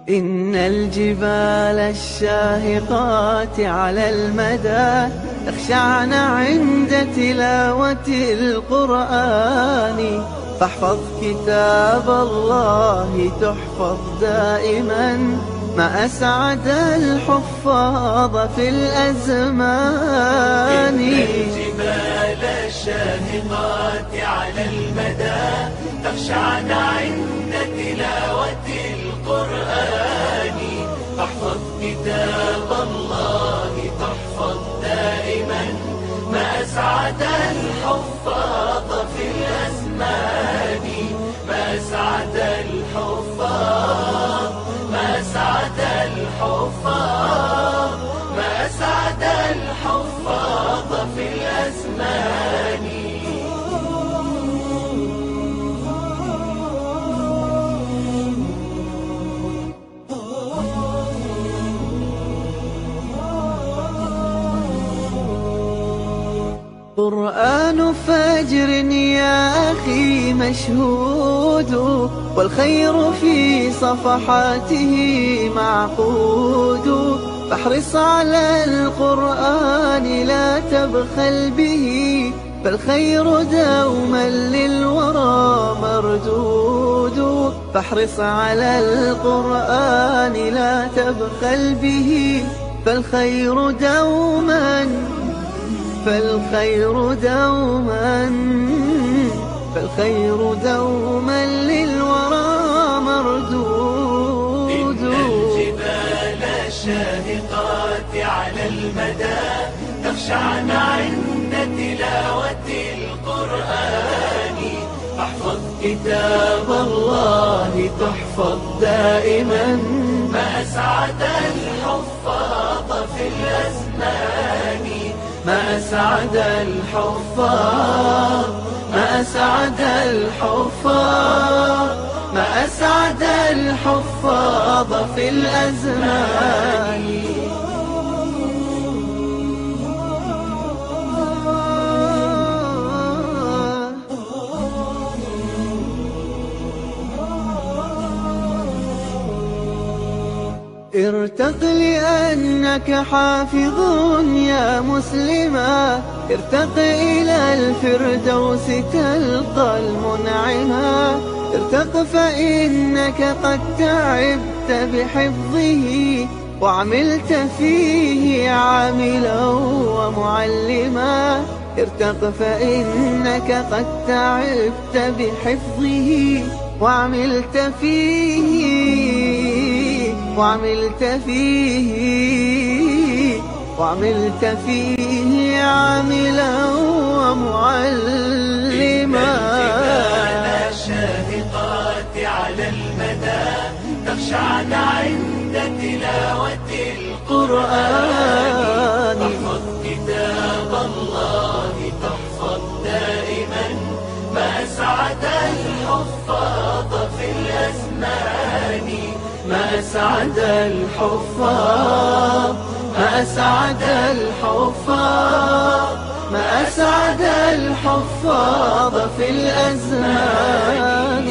إن الجبال الشاهقات على المدى تخشعن عند تلاوة القرآن، فاحفظ كتاب الله تحفظ دائما، ما أسعد الحفاظ في الأزمان. إن الجبال الشاهقات على المدى تخشعن عند تلاوة القرآن، فاحفظ كتاب الله تحفظ دائما، ما أسعد الحفاظ في الأزمان. ما أسعد الحفاظ، ما أسعد الحفاظ، ما أسعد الحفاظ في الأزمان. قرآن فجر يا أخي مشهود، والخير في صفحاته معقود، فاحرص على القرآن لا تبخل به، فالخير دوما للورى مردود. فاحرص على القرآن لا تبخل به، فالخير دوما للورى مردود. إن الجبال الشاهقات على المدى تخشعن عند تلاوة القرآن، فاحفظ كتاب الله تحفظ دائما، ما أسعد الحفاظ في الأزمان. ما أسعد الحفاظ، ما أسعد الحفاظ، ما أسعد الحفاظ في الأزمان. ارتق لأنك حافظ يا مسلما، ارتق إلى الفردوس تلقى المنعما. ارتق فإنك قد تعبت بحفظه، وعملت فيه عاملا ومعلما. ارتق فإنك قد تعبت بحفظه، وعملت فيه عاملا ومعلما. الجبال الشاهقات على المدى تخشعن عند تلاوة القرآن، فاحفظ كتاب الله تحفظ دائما، ما أسعد الحفاظ في الأزمان. ما أسعد الحفاظ، ما أسعد الحفاظ، ما أسعد الحفاظ في الأزمان.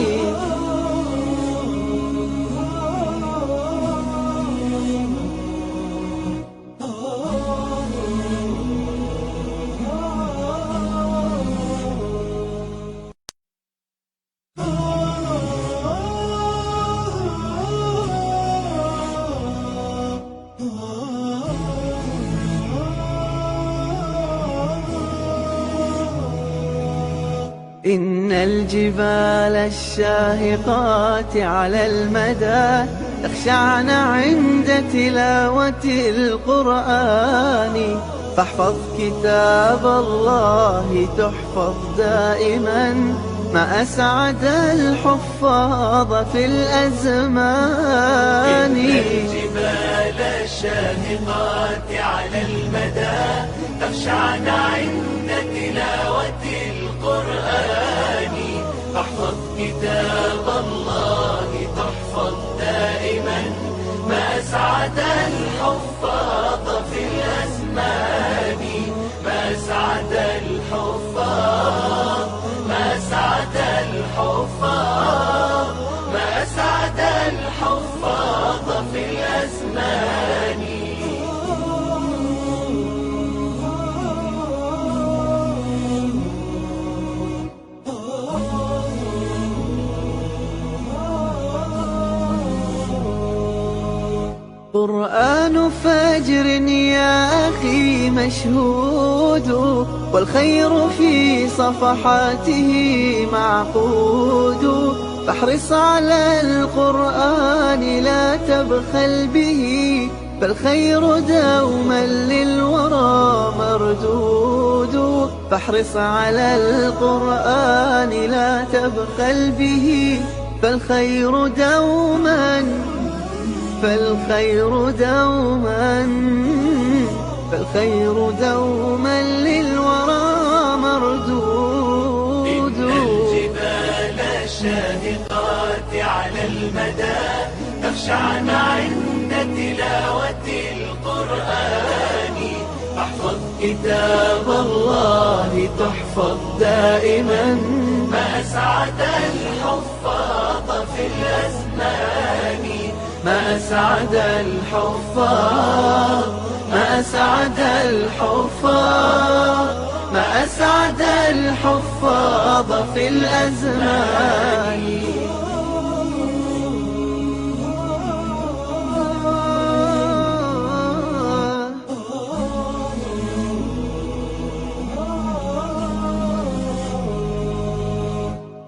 إن الجبال الشاهقات على المدى تخشعن عند تلاوة القرآن، فاحفظ كتاب الله تحفظ دائما، ما أسعد الحفاظ في الأزمان. إن الجبال الشاهقات على المدى تخشعن عند تلاوة القرآن، فاحفظ كتاب الله تحفظ دائما، ما أسعد الحفاظ في الأزمان. ما أسعد الحفاظ، ما أسعد الحفاظ، ما أسعد الحفاظ قرآن فجر يا أخي مشهود، والخير في صفحاته معقود. فاحرص على القرآن لا تبخل به، فالخير دوما للورى مردود. فاحرص على القرآن لا تبخل به، فالخير دوما للورى مردود. إن الجبال الشاهقات على المدى تخشعن عند تلاوة القرآن. احفظ كتاب الله تحفظ دائما، ما أسعد الحفاظ في الأزمان. ما أسعد الحفاظ، ما أسعد الحفاظ، ما أسعد الحفاظ في الأزمان.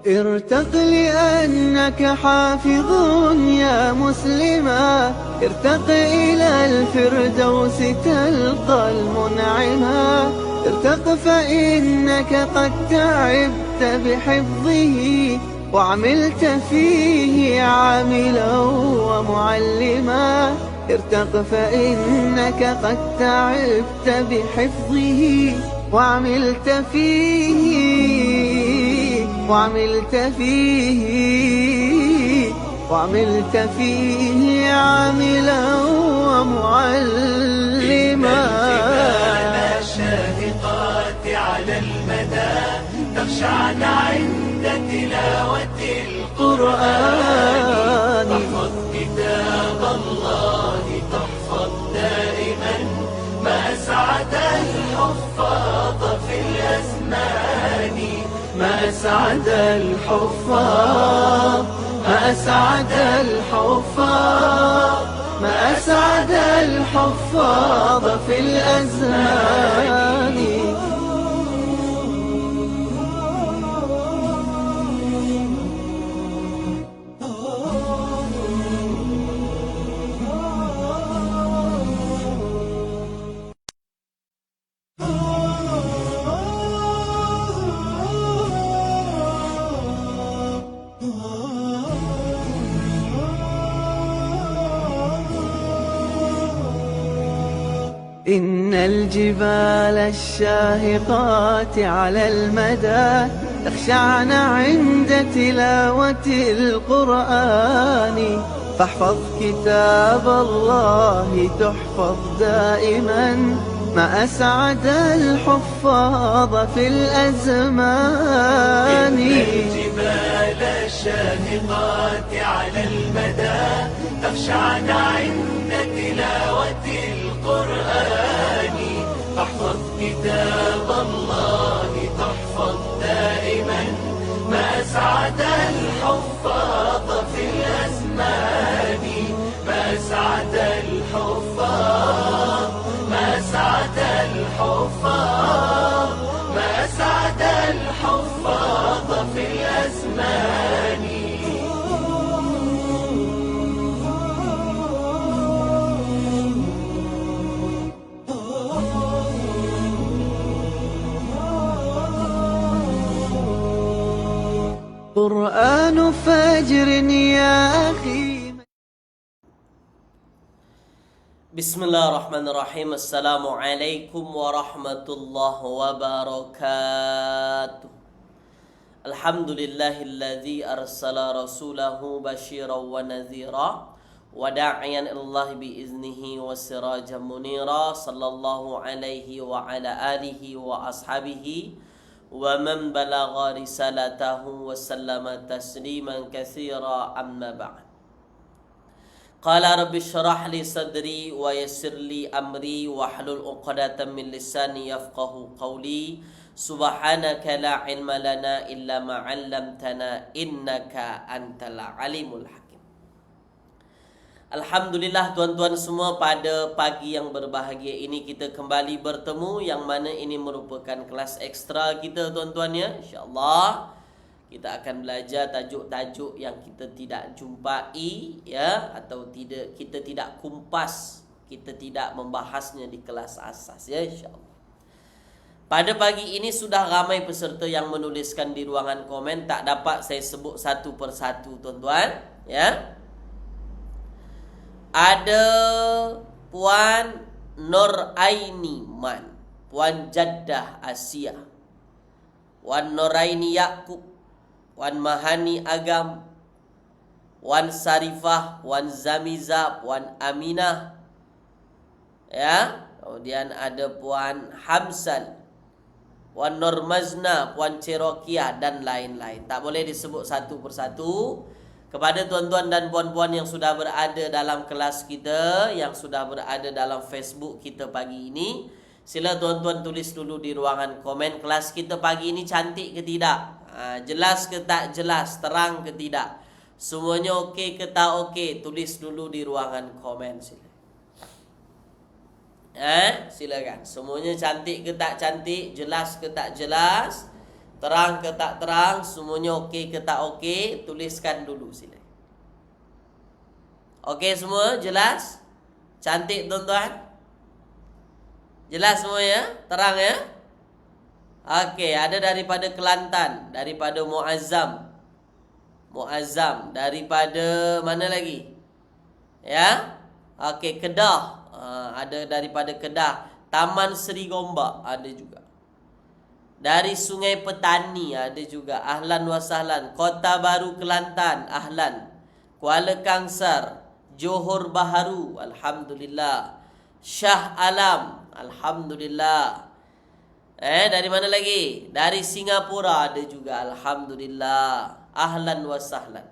ارتق لأنك حافظ يا مسلما، ارتق إلى الفردوس تلقى المنعما. ارتق فإنك قد تعبت بحفظه، وعملت فيه عاملا ومعلما. ارتق فإنك قد تعبت بحفظه، وعملت فيه عاملا ومعلما. الجبال الشاهقات على المدى تخشعن عند تلاوة القرآن. احفظ كتاب الله تحفظ دائما، ما أسعد الحفاظ في الأزمان. ما أسعد الحفاظ، ما أسعد الحفاظ، ما أسعد الحفاظ في الأزمان. إن الجبال الشاهقات على المدى تخشعن عند تلاوة القرآن. فاحفظ كتاب الله تحفظ دائما، ما أسعد الحفاظ في الأزمان. إن الجبال الشاهقات على المدى تخشعن عند تلاوة القرآن. احفظ كتاب الله تحفظ دائما، ما أسعد الحفاظ في الأزمان. ما أسعد الحفاظ، ما أسعد الحفاظ، ما أسعد الحفاظ في الأزمان. قرآن فجر يا أخي. Bismillahirrahmanirrahim. Assalamualaikum warahmatullahi wabarakatuh. Alhamdulillahilladzi arsala rasulahu basyiran wa nadhira wa da'iyan ilallahi biiznihi wa sirajan munira. Sallallahu alaihi wa ala alihi wa ashabihi wa man balagha risalatahu wa sallama tasliman katsira, amma ba'd. Qala rabbi syrah li sadri wa yassir li amri wahlul 'uqdatam min lisani yafqahu qawli. Subhanaka la ilma lana illa ma 'allamtana innaka antal alimul hakim. Alhamdulillah tuan-tuan semua, pada pagi yang berbahagia ini kita kembali bertemu, yang mana ini merupakan kelas ekstra kita tuan-tuan ya. InsyaAllah kita akan belajar tajuk-tajuk yang kita tidak jumpai ya, atau kita tidak kumpas, kita tidak membahasnya di kelas asas ya, insyaAllah. Pada pagi ini sudah ramai peserta yang menuliskan di ruangan komen, tak dapat saya sebut satu persatu tuan-tuan ya. Ada Puan Noraini Man, Puan Jaddah Asia, Puan Noraini Yakub, Puan Mahani Agam, Puan Sarifah, Puan Zamiza, Puan Aminah ya. Kemudian ada Puan Hamsan, Puan Normazna, Puan Cerokia dan lain-lain. Tak boleh disebut satu persatu. Kepada tuan-tuan dan puan-puan yang sudah berada dalam kelas kita, yang sudah berada dalam Facebook kita pagi ini, sila tuan-tuan tulis dulu di ruangan komen, kelas kita pagi ini cantik ke tidak? Jelas ke tak jelas? Terang ke tidak? Semuanya okey ke tak okey? Tulis dulu di ruangan komen sila. Silakan. Semuanya cantik ke tak cantik? Jelas ke tak jelas? Terang ke tak terang? Semuanya okey ke tak okey? Tuliskan dulu sila. Okey semua? Jelas? Cantik tuan-tuan? Jelas semua ya? Terang ya? Okey, ada daripada Kelantan, daripada Muazzam, daripada mana lagi? Ya? Okey, Kedah. Ada daripada Kedah. Taman Seri Gombak ada juga. Dari Sungai Petani ada juga. Ahlan wa sahlan. Kota Baru Kelantan, ahlan. Kuala Kangsar, Johor Bahru, alhamdulillah. Shah Alam, alhamdulillah. Dari mana lagi? Dari Singapura ada juga, alhamdulillah. Ahlan wa sahlan.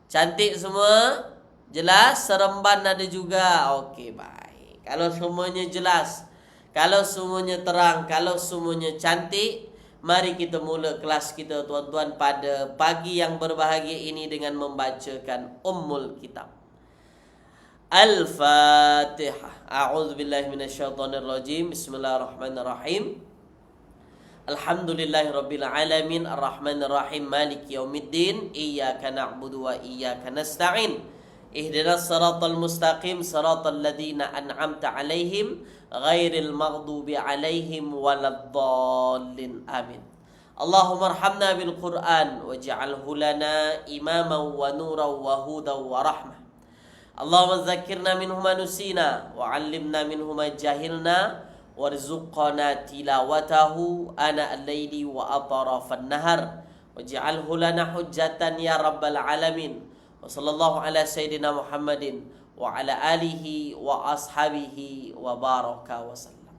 Cantik semua? Jelas? Seremban ada juga. Okey, baik. Kalau semuanya jelas, kalau semuanya terang, kalau semuanya cantik, mari kita mula kelas kita tuan-tuan pada pagi yang berbahagia ini dengan membacakan Ummul Kitab. Al-Fatihah. A'udzubillahi minasyaitonirrajim. Bismillahirrahmanirrahim. Alhamdulillahirabbil alamin, arrahmanirrahim, maliki yaumiddin, iyyaka na'budu wa iyyaka nasta'in. Ihdinas siratal mustaqim, siratal ladzina an'amta 'alaihim ghairil maghdubi 'alaihim waladdallin. Amin. Allahumma arhamna bil Qur'an waj'alhu lana imaman wa nuran wa hudan wa rahmah. Allahumma dzakkirna minhu ma nusina wa 'allimna minhu ma jahilna warzuqna tilawatahu ana al-laili wa atrafan nahar waj'alhu lana hujjatan ya rabbal alamin. Wa sallallahu ala sayyidina Muhammadin wa ala alihi wa ashabihi wa baraka wa sallam.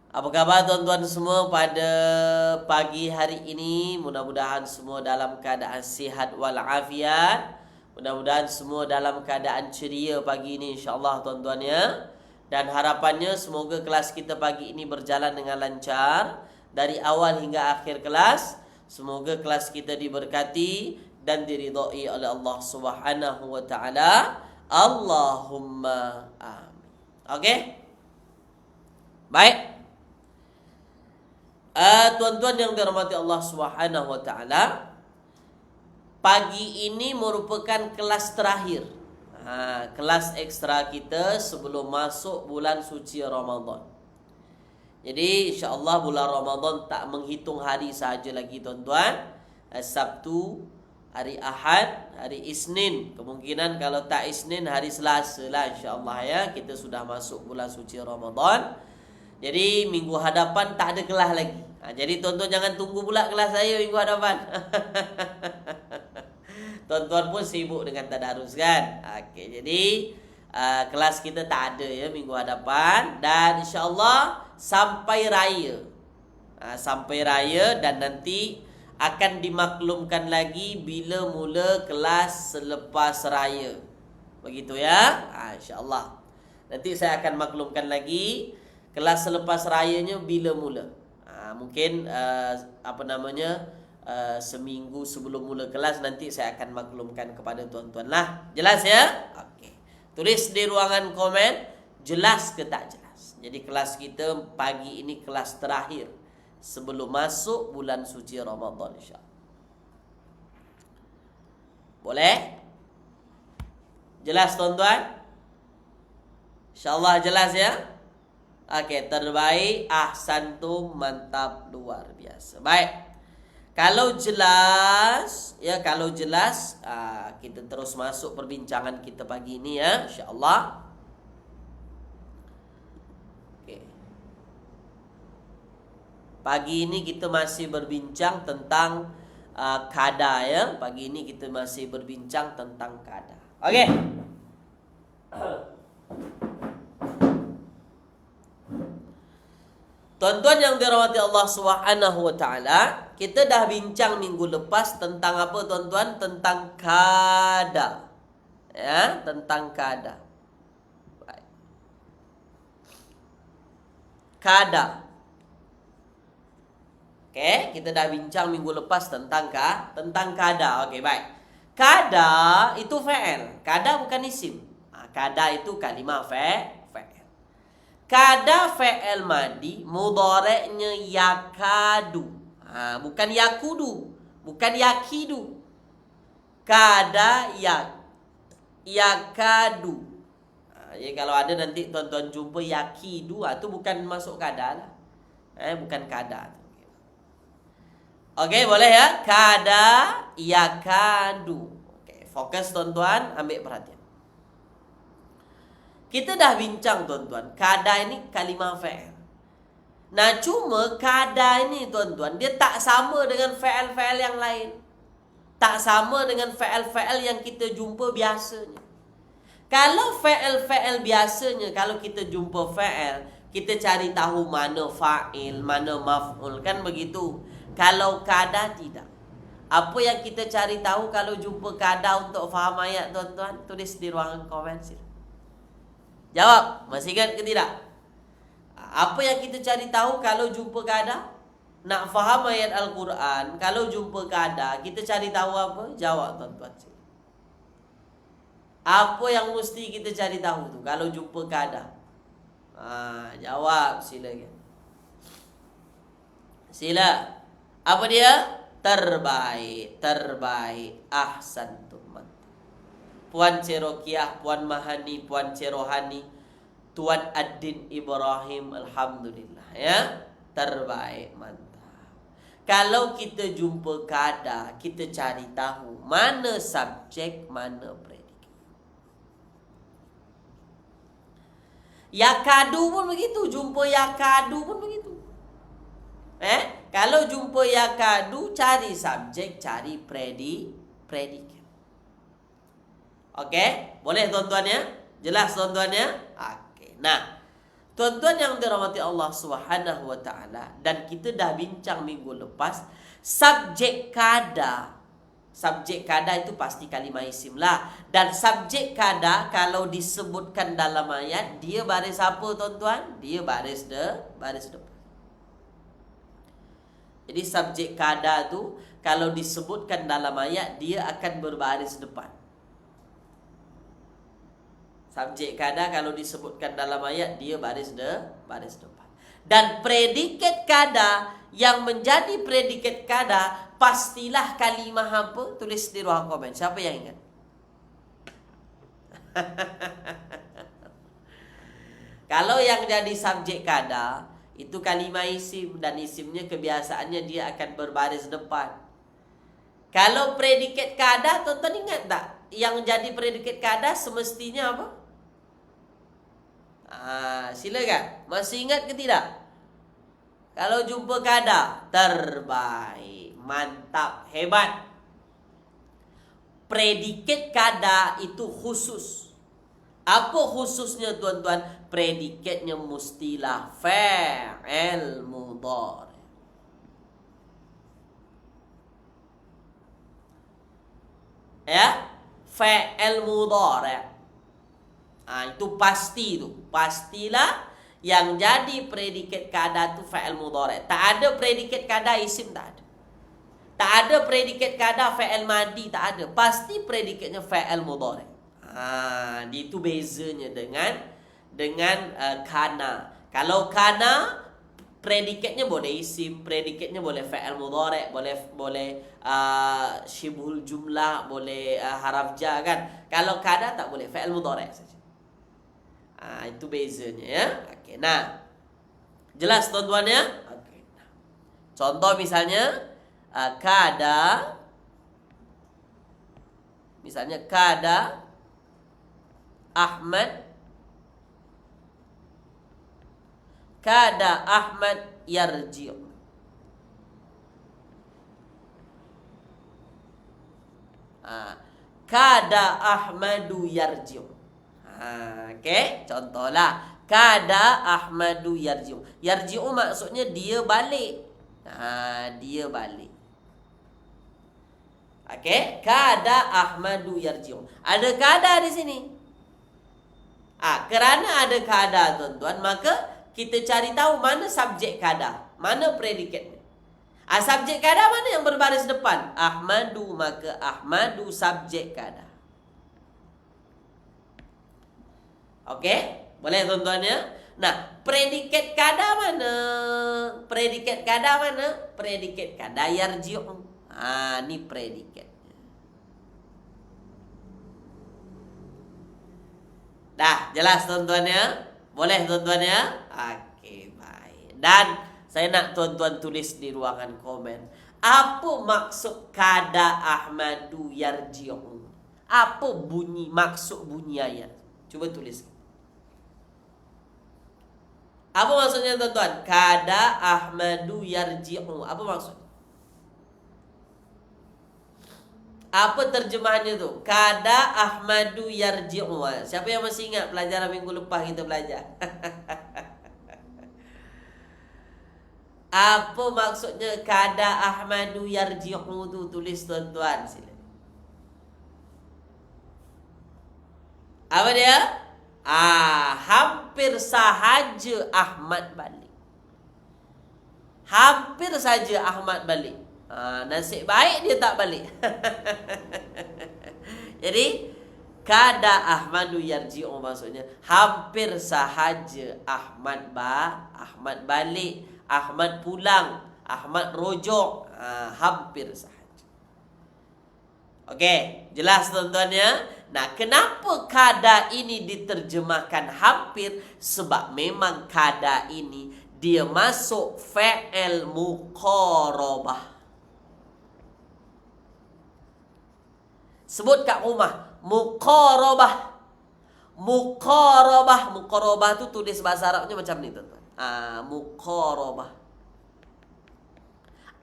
Apa khabar tuan-tuan semua pada pagi hari ini? Mudah-mudahan semua dalam keadaan sihat walafiat. Mudah-mudahan semua dalam keadaan ceria pagi ini insya-Allah tuan-tuan ya. Dan harapannya semoga kelas kita pagi ini berjalan dengan lancar dari awal hingga akhir kelas. Semoga kelas kita diberkati dan diridhai oleh Allah Subhanahu wa taala. Allahumma amin. Okey? Baik. Tuan-tuan yang dirahmati Allah Subhanahu wa taala, pagi ini merupakan kelas terakhir. Kelas ekstra kita sebelum masuk bulan suci Ramadan. Jadi insya-Allah bulan Ramadan tak menghitung hari saja lagi tuan-tuan. Sabtu, hari Ahad, hari Isnin. Kemungkinan kalau tak Isnin, hari Selasa lah insya-Allah ya. Kita sudah masuk bulan suci Ramadan. Jadi minggu hadapan tak ada kelas lagi. Jadi tuan-tuan jangan tunggu pula kelas saya minggu hadapan. Tuan-tuan pun sibuk dengan tadarus kan. Okey, jadi kelas kita tak ada ya minggu hadapan. Dan insya-Allah sampai raya. Sampai raya dan nanti akan dimaklumkan lagi bila mula kelas selepas raya. Begitu ya. InsyaAllah. Nanti saya akan maklumkan lagi kelas selepas rayanya bila mula. Mungkin seminggu sebelum mula kelas nanti saya akan maklumkan kepada tuan-tuan lah. Jelas ya? Okey. Tulis di ruangan komen jelas ke tak jelas. Jadi kelas kita pagi ini kelas terakhir sebelum masuk bulan suci Ramadan insya-Allah. Boleh? Jelas tuan-tuan? InsyaAllah jelas ya? Okey, terbaik, ahsantum, mantap, luar biasa. Baik. Kalau jelas, ya kalau jelas, kita terus masuk perbincangan kita pagi ini ya, insya-Allah. Okey. Pagi ini kita masih berbincang tentang kada ya. Pagi ini kita masih berbincang tentang kada. Okey. Tuan-tuan yang dirahmati Allah Subhanahu wa taala, kita dah bincang minggu lepas tentang apa tuan-tuan? Tentang kada. Ya, tentang kada. Baik. Kada. Okey, kita dah bincang minggu lepas tentang kada. Okey, baik. Kada itu fa'il. Kada bukan isim. Kada itu kalimah fa'il. Kada fa'il madi, mudhari'nya yakadu. Bukan yakudu, bukan yakidu. Kada yakadu. Jadi kalau ada nanti tuan-tuan jumpa yakidu, itu bukan masuk kada lah. Bukan kada. Okey, boleh ya? Kada yakadu. Okey, fokus tuan-tuan, ambil perhatian. Kita dah bincang tuan-tuan, kada ini kalimah fa'il. Nah, cuma kada ini tuan-tuan, dia tak sama dengan fa'il-fa'il yang lain. Tak sama dengan fa'il-fa'il yang kita jumpa biasanya. Kalau fa'il-fa'il biasanya, kalau kita jumpa fa'il, kita cari tahu mana fa'il, mana maf'ul, kan begitu. Kalau kada tidak. Apa yang kita cari tahu kalau jumpa kada untuk faham ayat tuan-tuan? Tulis di ruangan komen sini. Jawab, masih ingat ke tidak? Apa yang kita cari tahu kalau jumpa kada? Nak faham ayat Al-Quran, kalau jumpa kada, kita cari tahu apa? Jawab tuan-tuan. Apa yang mesti kita cari tahu tu kalau jumpa kada? Jawab silakan. Sila. Apa dia? Terbaik, ahsantum. Puan Cerokiah, Puan Mahani, Puan Cerohani, Tuan Ad-Din Ibrahim, alhamdulillah ya. Terbaik, mantap. Kalau kita jumpa kada, kita cari tahu mana subjek, mana predikat. Yakadu pun begitu, jumpa yakadu pun begitu. Kalau jumpa yakadu, cari subjek, cari predikat. Okey, boleh tuan-tuan ya? Jelas tuan-tuan ya? Okey. Nah, tuan-tuan yang dirahmati Allah Subhanahu wa taala, dan kita dah bincang minggu lepas, subjek kada. Subjek kada itu pasti kalimah isim lah. Dan subjek kada kalau disebutkan dalam ayat, dia baris apa tuan-tuan? Dia baris depan. Jadi subjek kada tu kalau disebutkan dalam ayat, dia akan berbaris depan. Subjek kada kalau disebutkan dalam ayat, dia baris depan. Dan predikat kada yang menjadi predikat kada, pastilah kalimah apa? Tulis di ruang komen. Siapa yang ingat? Kalau yang jadi subjek kada itu kalimah isim, dan isimnya kebiasaannya dia akan berbaris depan. Kalau predikat kada, tuan-tuan ingat tak? Yang jadi predikat kada semestinya apa? Silakan. Masih ingat ke tidak? Kalau jumpa kada, terbaik, mantap, hebat. Predikat kada itu khusus. Apa khususnya tuan-tuan? Predikatnya mestilah fa'il mudhari. Ya, fa'il mudhari. Itu pasti tu. Pastilah yang jadi predikat kada tu fa'il mudhari. Tak ada predikat kada isim, tak ada. Tak ada predikat kada fa'il madi, tak ada. Pasti predikatnya fa'il mudhari'. Itu bezanya dengan kana. Kalau kana predikatnya boleh isim, predikatnya boleh fa'il mudhari', boleh syibhul jumlah, boleh haraf jar kan. Kalau kada tak boleh, fa'il mudhari' saja. Itu bezanya ya. Okey, nah. Jelas tuan-tuan ya? Okey. Contoh misalnya kada, misalnya kada Ahmad yarji'. Kada Ahmadu yarji'. Okey, contohlah kada Ahmadu yarji'. Yarji'u maksudnya dia balik. Dia balik. Okey, kada Ahmadu yarji'u. Ada kada di sini. Kerana ada kada tuan-tuan, maka kita cari tahu mana subjek kada, mana predikatnya. Subjek kada mana yang berbaris depan? Ahmadu, maka Ahmadu subjek kada. Okey, boleh tuan-tuan ya? Nah, predikat kada mana? Predikat kada mana? Predikat kada yarji'u. Ini predikatnya. Dah, jelas tuan-tuan ya? Boleh tuan-tuan ya? Okey, baik. Dan saya nak tuan-tuan tulis di ruangan komen. Apa maksud kada Ahmadu yarji'u? Apa maksud bunyi ayat? Cuba tulis. Apa maksudnya tuan-tuan? Kada Ahmadu yarji'u. Apa maksud? Apa terjemahannya tu? Kada Ahmadu yarji'u. Siapa yang masih ingat pelajaran minggu lepas kita belajar? Apa maksudnya kada Ahmadu yarji'u tu? Tulis tuan-tuan sila. Apa dia? Hampir sahaja Ahmad balik. Hampir saja Ahmad balik. Nasib baik dia tak balik. Jadi kada Ahmadu yarji'u maksudnya hampir sahaja Ahmad balik, Ahmad pulang, Ahmad rujuk, hampir sahaja. Okey, jelas tuan-tuan ya? Nah, kenapa kada ini diterjemahkan hampir? Sebab memang kada ini dia masuk fa'il muqarabah. Sebut kat rumah, muqarabah. Muqarabah tu tulis bahasa Arabnya macam ni tuan-tuan. Muqarabah.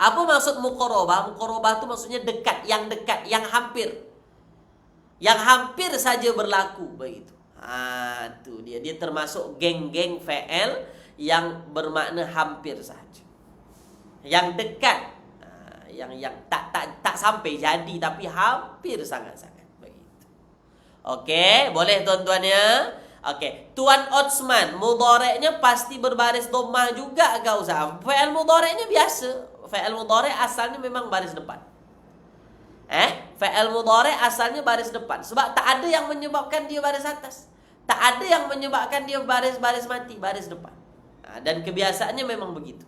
Apa maksud muqarabah? Muqarabah tu maksudnya dekat, yang hampir. Yang hampir saja berlaku begitu. Tu dia termasuk geng-geng fa'il yang bermakna hampir saja. Yang dekat. Yang tak sampai jadi tapi hampir sangat-sangat begitu. Okey, boleh tuan-tuan ya? Okey, Tuan Osman, mudhari'nya pasti berbaris dhammah juga ke Ustaz? Fa'il mudhari'nya biasa. Fa'il mudhari' asalnya memang baris depan. Fa'il mudhari' asalnya baris depan. Sebab tak ada yang menyebabkan dia baris atas. Tak ada yang menyebabkan dia baris mati, baris depan. Dan kebiasaannya memang begitu.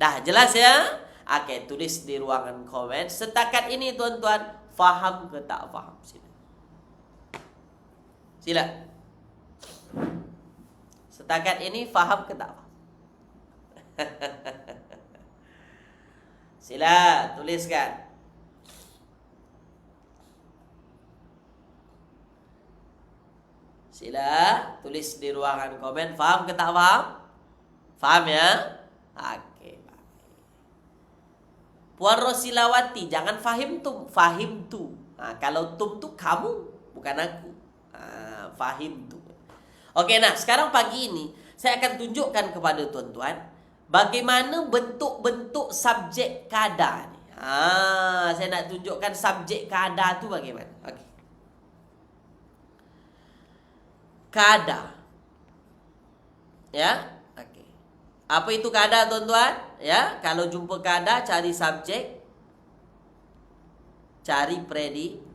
Dah jelas ya? Okey, tulis di ruangan komen. Setakat ini tuan-tuan, faham ke tak faham? Sila. Setakat ini faham ke tak faham? Sila tuliskan. Sila tulis di ruangan komen. Faham ke tak faham? Faham ya? Okey. Puan Rosilawati, jangan fahim tu. Kalau tum tu kamu, bukan aku. Fahim tu. Okey, nah sekarang pagi ini saya akan tunjukkan kepada tuan-tuan bagaimana bentuk-bentuk subjek kada ni. Saya nak tunjukkan subjek kada tu bagaimana. Okey. Kada. Ya? Okey. Apa itu kada tuan-tuan? ya, kalau jumpa kada cari subjek, cari predi.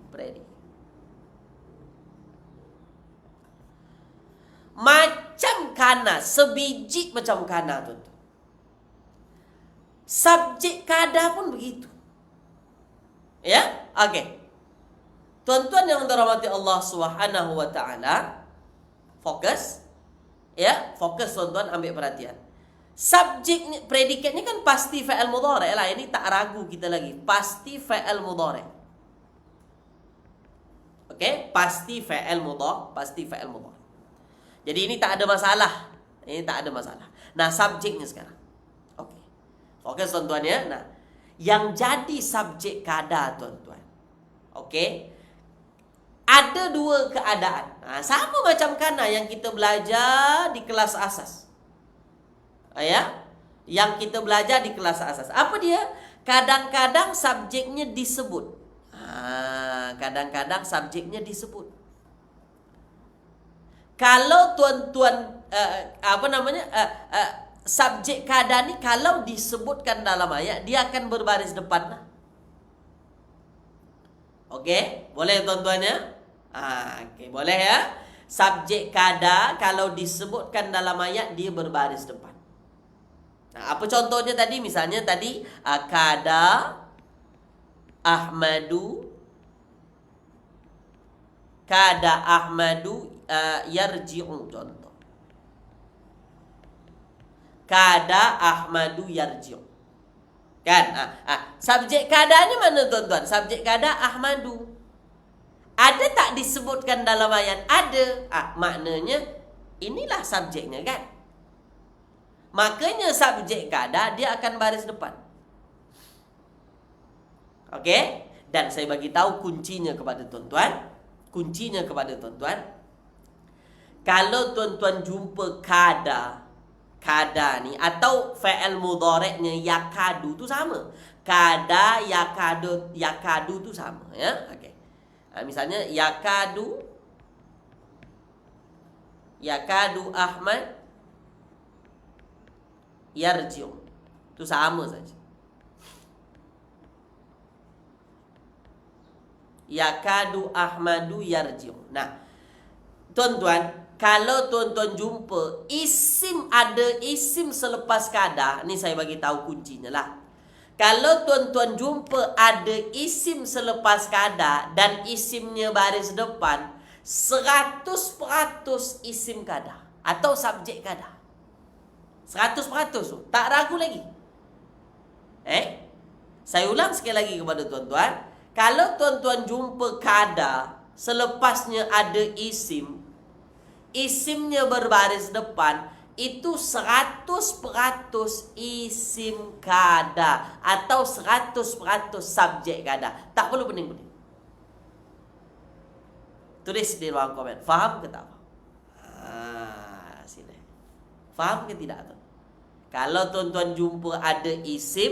Macam kana, sebiji macam kana tu. Subjek kada pun begitu. Ya, oke. Tuan-tuan yang dirahmati Allah Subhanahu wa taala, fokus. Ya, fokus tuan-tuan, ambil perhatian. Subjeknya, predikatnya kan pasti fa'il mudhari' lah. Ini tak ragu kita lagi. Pasti fa'il mudhari'. Oke, pasti fa'il mudhari'. Jadi ini tak ada masalah. Nah, subjeknya sekarang. Oke. Fokus tuan-tuan ya. Nah, yang jadi subjek kada tuan-tuan. Oke. Ada dua keadaan. Nah, sama macam kana yang kita belajar di kelas asas. Ya, yang kita belajar di kelas asas. Apa dia? Kadang-kadang subjeknya disebut. Kadang-kadang subjeknya disebut. Kalau tuan-tuan subjek kada ni kalau disebutkan dalam ayat, dia akan berbaris depan lah. Oke, boleh tuan-tuan ya? Oke, boleh ya? Subjek kada kalau disebutkan dalam ayat, dia berbaris depan. Nah, apa contohnya tadi? Misalnya tadi kada Ahmadu yarji'u, contoh. Kada Ahmadu yarji'u. Kan? Subjek kadanya mana tuan-tuan? Subjek kada Ahmadu. Ada tak disebutkan dalam ayat? Ada. Maknanya inilah subjeknya kan? Makanya subjek kada dia akan baris depan. Oke? Dan saya bagi tahu kuncinya kepada tuan-tuan. Kalau tuan-tuan jumpa kada ni atau fa'il mudhari'nya yakadu tu sama. Kada, yakadu tu sama ya. Okey. Misalnya yakadu Ahmad yarji'u. Itu sama saja. Yakadu Ahmadu yarji'u. Nah, tuan-tuan, kalau tuan-tuan jumpa ada isim selepas kada, ni saya bagi tahu kuncinya lah. Kalau tuan-tuan jumpa ada isim selepas kada dan isimnya baris depan, 100% isim kada atau subjek kada. 100% tu, tak ragu lagi. Saya ulang sekali lagi kepada tuan-tuan. Kalau tuan-tuan jumpa kada, selepasnya ada isimnya berbaris depan, itu 100% isim kada atau 100% subjek kada. Tak perlu pening-pening. Tulis di ruang komen. Faham ke tak? Sini. Faham ke tidak? Kalau tuan-tuan jumpa ada isim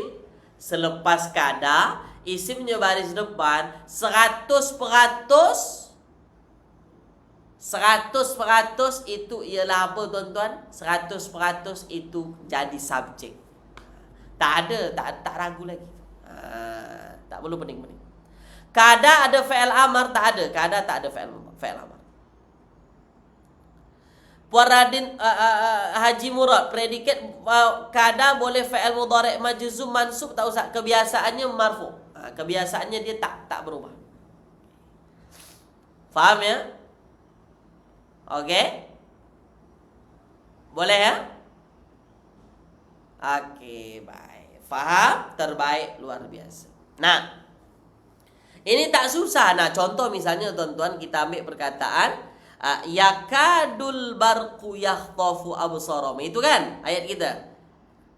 selepas kada, isimnya baris depan, 100% itu ialah apa tuan-tuan? 100% itu jadi subjek. Tak ragu lagi. Tak perlu pening-pening. Kada ada fa'il amar, tak ada. Kada tak ada fa'il amar. Puan Radin Haji Murad, predikat kada boleh fa'il mudhari' majzum mansub, tak usah. Kebiasaannya marfu. Kebiasaannya dia tak berubah. Faham ya? Okey? Boleh ya? Okey, baik. Faham? Terbaik, luar biasa. Nah, ini tak susah. Nah, contoh misalnya tuan-tuan, kita ambil perkataan yakadul barqu yakhtafu absarahum. Itu kan ayat kita.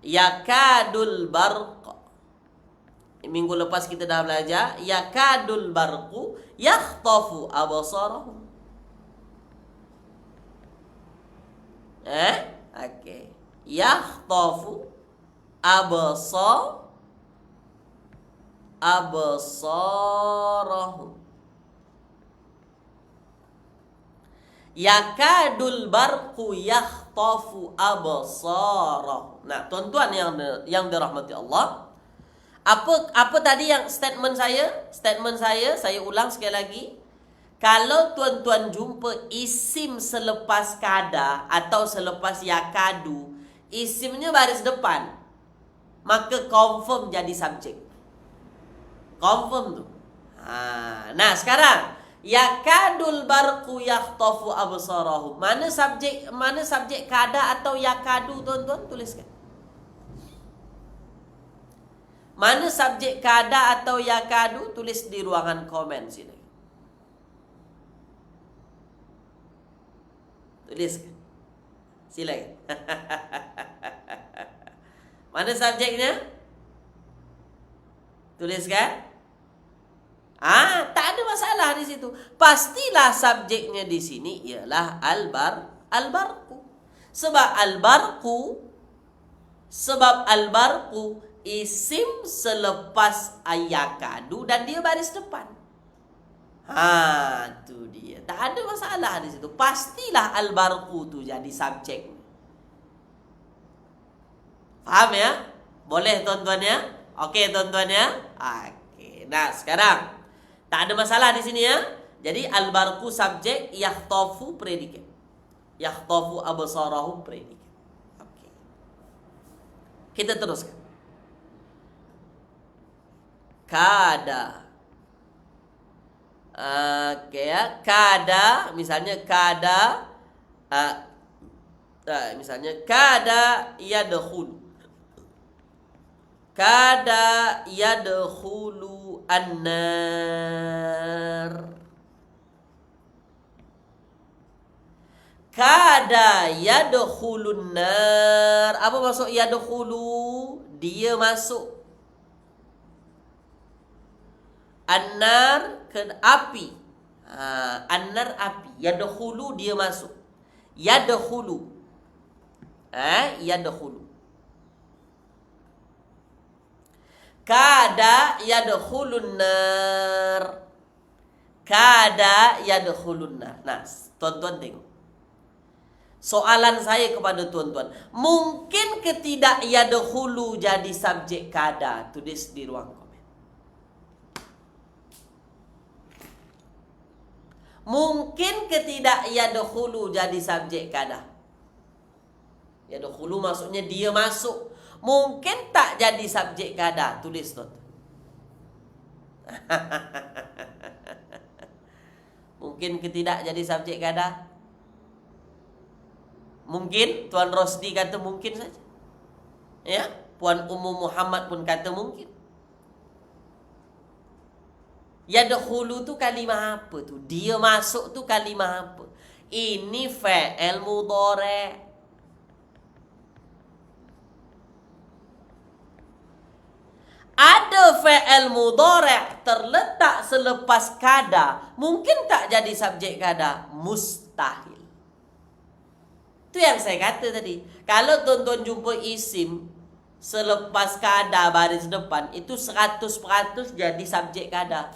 Yakadul barq. Minggu lepas kita dah belajar yakadul barqu yakhtafu absarahum. Okey. Yakhtafu absarahum. Yakadul barqu yakhtafu absarahum. Nah, tuan-tuan yang dirahmati Allah, apa tadi yang statement saya? Statement saya ulang sekali lagi. Kalau tuan-tuan jumpa isim selepas kada atau selepas yakadu, isimnya baris depan, maka confirm jadi subjek. Confirm tu. Nah, sekarang yakadul barqu yakhtafu absarahum. Mana subjek kada atau yakadu, tuan-tuan tuliskan. Mana subjek kada atau yakadu, tulis di ruangan komen sini. Tuliskan. Silakan. Mana subjeknya? Tuliskan. Tak ada masalah di situ. Pastilah subjeknya di sini ialah al-barqu. Sebab al-barqu isim selepas ayakadu dan dia baris depan. Tu dia. Tak ada masalah di situ. Pastilah al-barqu tu jadi subjek. Faham ya? Boleh tuan-tuan ya? Okey tuan-tuan ya? Okey. Nah, sekarang tak ada masalah di sini ya. Jadi al-barqu subjek, yakhtafu predikat. Yakhtafu absarahum predikat. Okey. Kita teruskan. Kada. Okey ya. Kada, misalnya kada misalnya kada yadkhulu. Kada yadkhulu an-nar. Kada yadkhulun nar. Apa maksud yadkhulu? Dia masuk. An-nar ke api. An-nar api. Yadkhulu dia masuk. Yadkhulu. Yadkhulu. Kada yadkhulun nar. Kada yadkhulun nar. Nah, tuan-tuan tengok. Soalan saya kepada tuan-tuan, mungkin ke tidak yadkhulu jadi subjek kada? Tulis di ruang komen. Mungkin ke tidak yadkhulu jadi subjek kada? Yadkhulu maksudnya dia masuk. Mungkin tak jadi subjek kada? Tulis tuan-tuan. Mungkin ke tidak jadi subjek kada? Mungkin. Tuan Rosdi kata mungkin saja. Ya, Puan Ummu Muhammad pun kata mungkin. Yadkhulu tu kalimah apa tu? Dia masuk tu kalimah apa? Ini fa'il mudhari'. Ada fa'il mudhari' terletak selepas kada, mungkin tak jadi subjek kada? Mustahil. Itu yang saya kata tadi. Kalau tuan-tuan jumpa isim selepas kada baris depan, itu 100% jadi subjek kada.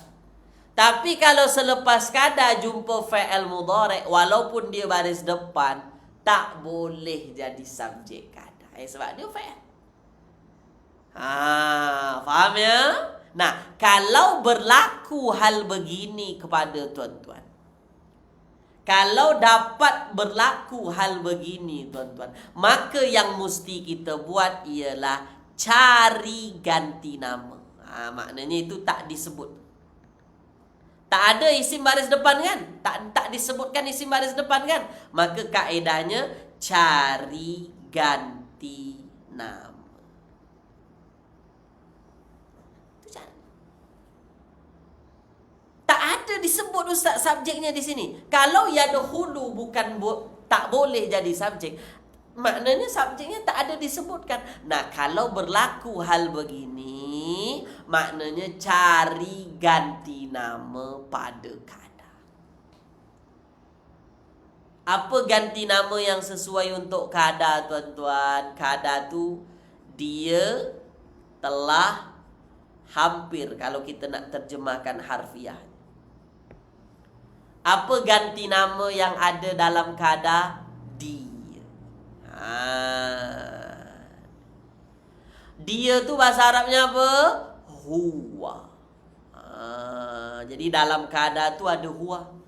Tapi kalau selepas kada jumpa fa'il mudhari', walaupun dia baris depan, tak boleh jadi subjek kada. Sebab dia fa'il. Faham ya? Nah, kalau berlaku hal begini kepada tuan-tuan, kalau dapat berlaku hal begini tuan-tuan, maka yang mesti kita buat ialah cari ganti nama. Maknanya itu tak disebut. Tak ada isim baris depan kan? Tak disebutkan isim baris depan kan? Maka kaedahnya cari ganti nama. Tak ada disebut ustaz subjeknya di sini. Kalau yadkhulu bukan tak boleh jadi subjek, maknanya subjeknya tak ada disebutkan. Nah, kalau berlaku hal begini, maknanya cari ganti nama pada kada. Apa ganti nama yang sesuai untuk kada, tuan-tuan? Kada tu dia telah hampir, kalau kita nak terjemahkan harfiah. Apa ganti nama yang ada dalam kada? Dia. Dia tu bahasa Arabnya apa? Huwa. Jadi dalam keadaan tu ada huwa.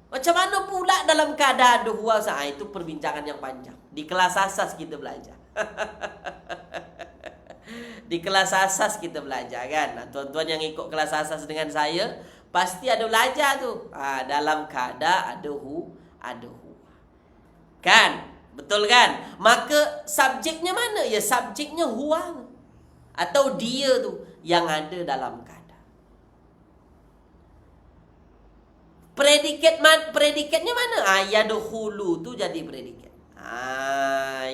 Macam mana pula dalam keadaan ada huwa? Itu perbincangan yang panjang. Di kelas asas kita belajar. Di kelas asas kita belajar kan. Tuan-tuan yang ikut kelas asas dengan saya pasti ada belajar tu. Dalam keadaan ada huwa. Kan? Betul kan? Maka subjeknya mana? Ya subjeknya huwa. Atau dia tu yang ada dalam keadaan. Predikatnya mana? Yadkhulu tu jadi predikat.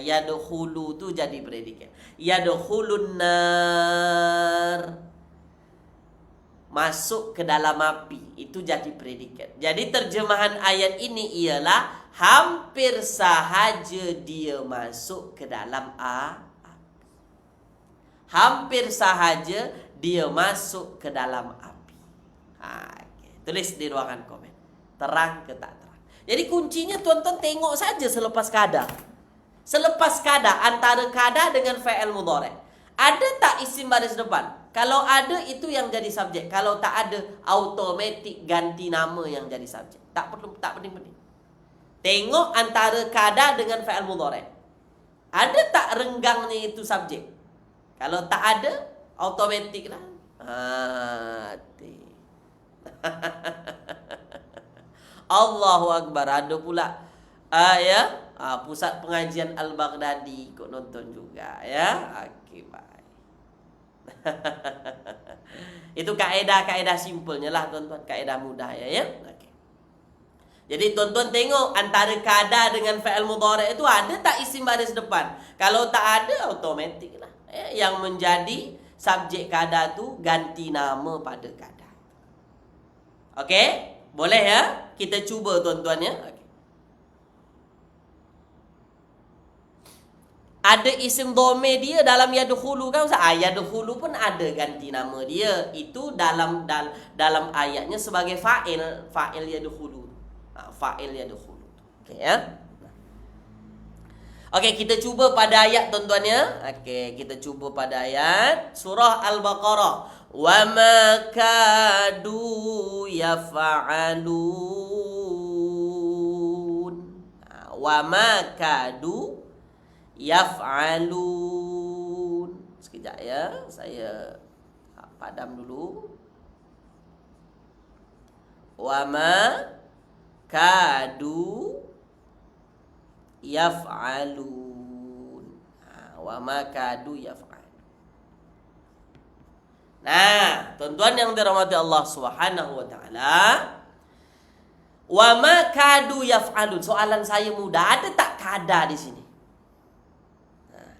Yadkhulu tu jadi predikat. Yadkhulun nar, masuk ke dalam api, itu jadi predikat. Jadi terjemahan ayat ini ialah hampir sahaja dia masuk ke dalam api. Hampir sahaja dia masuk ke dalam api. Tulis di ruangan komen. Terang ke tak terang. Jadi kuncinya tuan-tuan tengok saja selepas kada. Selepas kada, antara kada dengan fi'il mudhari'. Ada tak isim baris depan? Kalau ada, itu yang jadi subjek. Kalau tak ada, automatik ganti nama yang jadi subjek. Tak penting-penting. Tengok antara kada dengan fi'il mudhari'. Ada tak renggangnya itu subjek? Kalau tak ada, automatik lah. Allahu Akbar. Ada pula pusat pengajian Al-Baghdadi ikut nonton juga ya. Okey, baik. Itu kaedah simpelnya lah tuan-tuan, kaedah mudah ya. Okey. Jadi tuan-tuan tengok antara kada dengan fi'il mudhari' itu ada tak isim baris depan? Kalau tak ada, automatik lah. Yang menjadi subjek kada tu ganti nama pada kada. Okey? Boleh ya? Kita cuba tuan-tuan ya. Okay. Ada isim dhamir dia dalam yadkhulu kan Ustaz? Yadkhulu pun ada ganti nama dia. Itu dalam ayatnya sebagai fa'il yadkhulu. Fa'il yadkhulu. Okey ya. Okey, kita cuba pada ayat tuan-tuan ya. Okey, kita cuba pada ayat surah Al-Baqarah. Wa ma kadu yaf'alun. Wa ma kadu yaf'alun. Sekejap ya, saya padam dulu. Wa ma kadu yaf'alun. Wa ma kadu yaf'alun. Nah, tuan-tuan yang dirahmati Allah Subhanahu wa taala, wa ma kadu yaf'alun. Soalan saya mudah, ada tak kada di sini?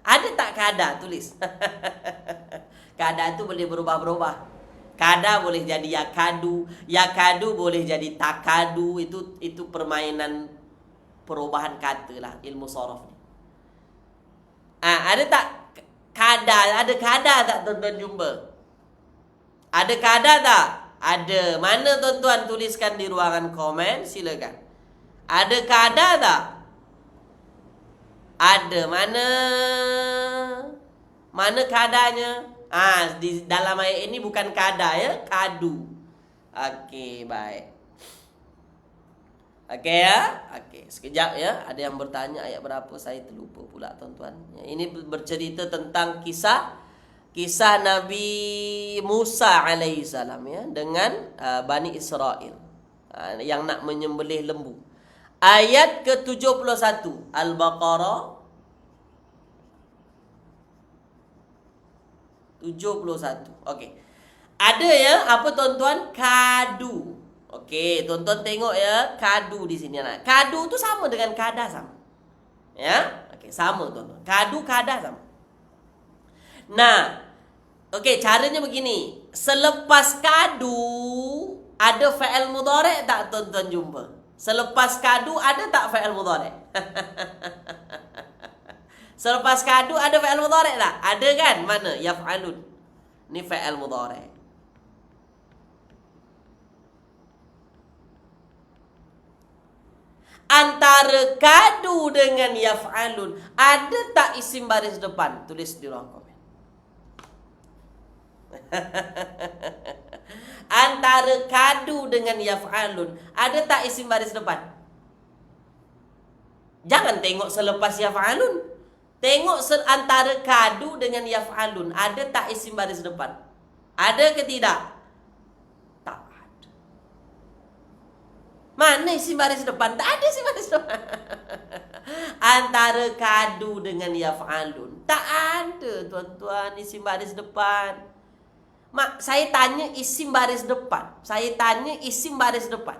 Ada tak kada? Tulis. Kada itu boleh berubah-berubah. Kada boleh jadi yakadu, yakadu boleh jadi takadu. Itu permainan perubahan kata lah, ilmu sorof ni. Ada tak kada? Ada kada tak tuan-tuan jumpa? Ada kada tak? Ada. Mana tuan-tuan? Tuliskan di ruangan komen, silakan. Ada kada tak? Ada. Mana kadanya? Di dalam ayat ini bukan kada ya, kadu. Okey, baik. Okey ya? Okey, sekejap ya. Ada yang bertanya ayat berapa, saya terlupa pula tuan-tuan. Ini bercerita tentang kisah Nabi Musa alaihissalam ya dengan Bani Israel yang nak menyembelih lembu. Ayat ke-71 Al-Baqarah 71. Okey. Ada ya apa tuan-tuan? Kadu. Okey, tuan-tuan tengok ya, kadu di sini anak. Kadu tu sama dengan kada sama. Ya? Okey, sama tuan-tuan. Kadu kada sama. Nah, okey, caranya begini. Selepas kadu ada fi'il mudhari' tak tuan-tuan jumpa? Selepas kadu ada tak fi'il mudhari'? Selepas kadu ada fi'il mudhari' tak? Ada kan? Mana? Yaf'alun. Ni fi'il mudhari'. Antara kadu dengan yaf'alun, ada tak isim baris depan? Tulis di ruang komen. Antara kadu dengan yaf'alun, ada tak isim baris depan? Jangan tengok selepas yaf'alun. Tengok antara kadu dengan yaf'alun, ada tak isim baris depan? Ada ke tidak? Tak ada. Mana isim baris depan? Tak ada isim baris depan. Antara kadu dengan yaf'alun, tak ada tuan-tuan isim baris depan. Mak, saya tanya isim baris depan. Saya tanya isim baris depan.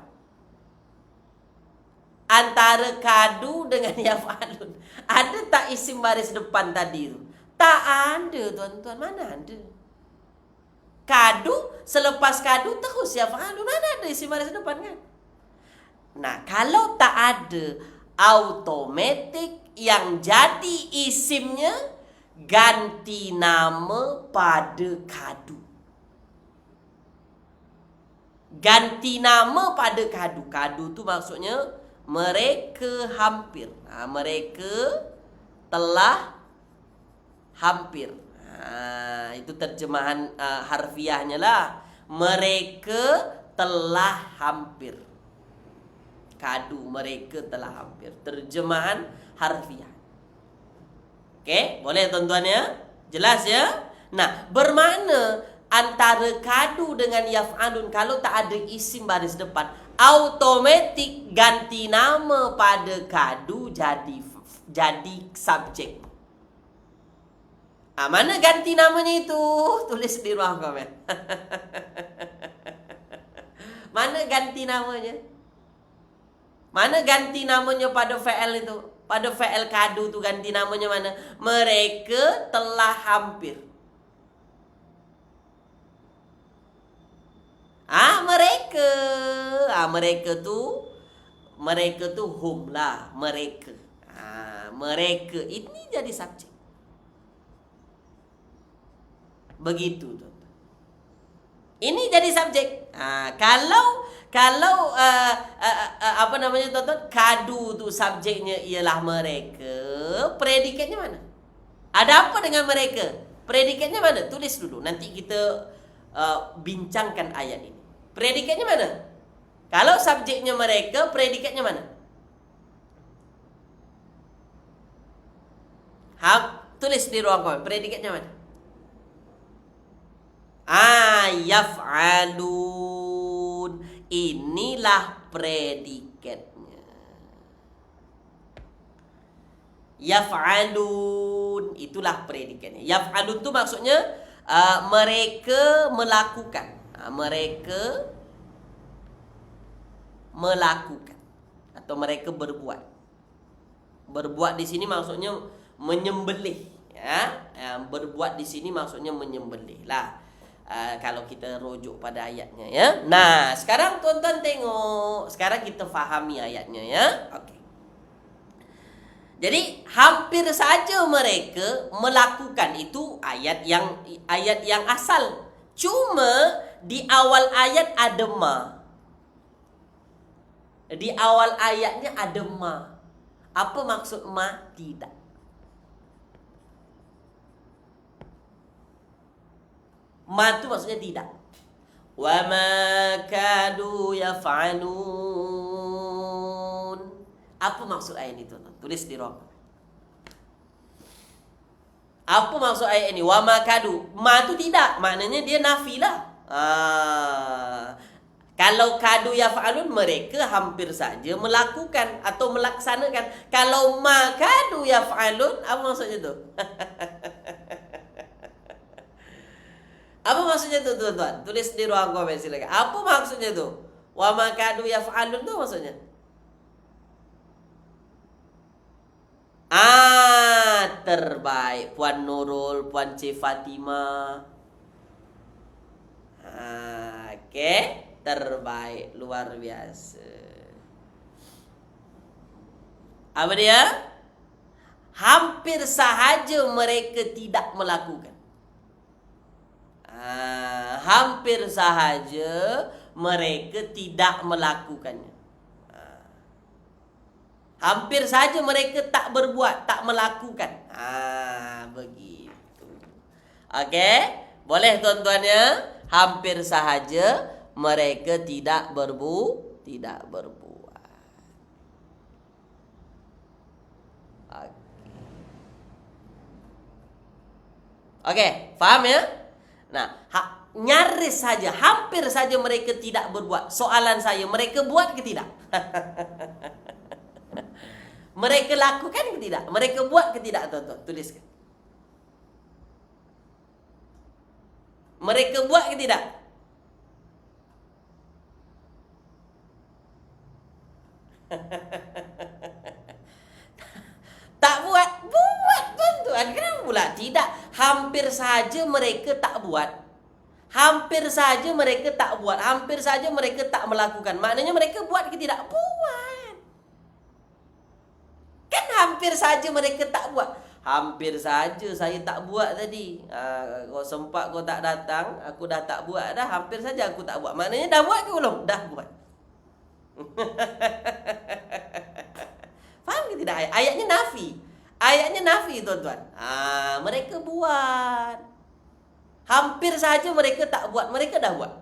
Antara kadu dengan yaf'alun, ada tak isim baris depan tadi tu? Tak ada tuan-tuan. Mana ada? Kadu, selepas kadu terus yaf'alun. Mana ada isim baris depan kan? Nah, kalau tak ada, automatik yang jadi isimnya ganti nama pada kadu. Ganti nama pada kadu. Kadu tu maksudnya mereka hampir. Mereka telah hampir. Itu terjemahan harfiahnya lah. Mereka telah hampir. Kadu, mereka telah hampir. Terjemahan harfiah. Okey, boleh tuan-tuan ya? Jelas ya? Nah, bermakna antara kadu dengan yaf'alun, kalau tak ada isim baris depan, automatik ganti nama pada kadu jadi subjek. Mana ganti namanya itu? Tulis di ruang komen. Mana ganti namanya? Mana ganti namanya pada fa'il itu? Pada fa'il kadu tu ganti namanya mana? Mereka telah hampir. Mereka tu hum lah, mereka. Mereka ini jadi subjek. Begitu tu. Ini jadi subjek. Kalau apa namanya tuan-tuan? Kadu tu subjeknya ialah mereka, predikatnya mana? Ada apa dengan mereka? Predikatnya mana? Tulis dulu. Nanti kita bincangkan ayat ini. Predikatnya mana? Kalau subjeknya mereka, predikatnya mana? Tulis di ruang komen. Predikatnya mana? Yaf'alun. Inilah predikatnya. Yaf'alun. Itulah predikatnya. Yaf'alun tu maksudnya mereka melakukan. Mereka melakukan atau mereka berbuat. Berbuat di sini maksudnya menyembelih, ya. Berbuat di sini maksudnya menyembelih lah. Kalau kita rujuk pada ayatnya, ya. Nah, sekarang tuan-tuan tengok. Sekarang kita fahami ayatnya, ya. Okey. Jadi hampir saja mereka melakukan, itu ayat yang asal. Cuma di awal ayat ada ma. Di awal ayatnya ada ma. Apa maksud ma? Tidak. Ma itu maksudnya tidak. Wa ma kadu yaf'alun. Apa maksud ayat itu? Tulis di ruang. Apa maksud ayat ini? Wa ma kadu. Ma itu tidak. Maknanya dia nafi lah. Kalau kadu yaf'alun, mereka hampir saja melakukan atau melaksanakan. Kalau ma kadu yaf'alun, apa maksudnya tu? Apa maksudnya tu tuan-tuan? Tulis di ruang komen silakan. Apa maksudnya tu? Wa ma kadu yaf'alun tu maksudnya? Terbaik Puan Nurul, Puan C Fatimah. Okey, terbaik, luar biasa. Apa dia? Hampir sahaja mereka tidak melakukan. Hampir sahaja mereka tidak melakukannya. Hampir saja mereka tak berbuat, tak melakukan. Begitu. Okey, boleh tuan-tuan ya? Hampir sahaja mereka tidak berbuat. Okey, faham ya? Nah, nyaris saja, hampir saja mereka tidak berbuat. Soalan saya, mereka buat ke tidak? Mereka lakukan ke tidak? Mereka buat ke tidak, tuan-tuan? Tuliskan. Mereka buat ke tidak? Tak buat. Buat, tuan-tuan. Kenapa pula tidak? Hampir saja mereka tak buat. Hampir saja mereka tak buat. Hampir saja mereka tak melakukan. Maknanya mereka buat ke tidak? Buat. Kan hampir saja mereka tak buat. Hampir saja saya tak buat tadi. Kau sempat kau tak datang, aku dah tak buat dah. Hampir saja aku tak buat. Maknanya dah buat ke belum? Dah buat. Faham ke tidak? Ayatnya nafi. Ayatnya nafi, tuan-tuan. Mereka buat. Hampir saja mereka tak buat. Mereka dah buat.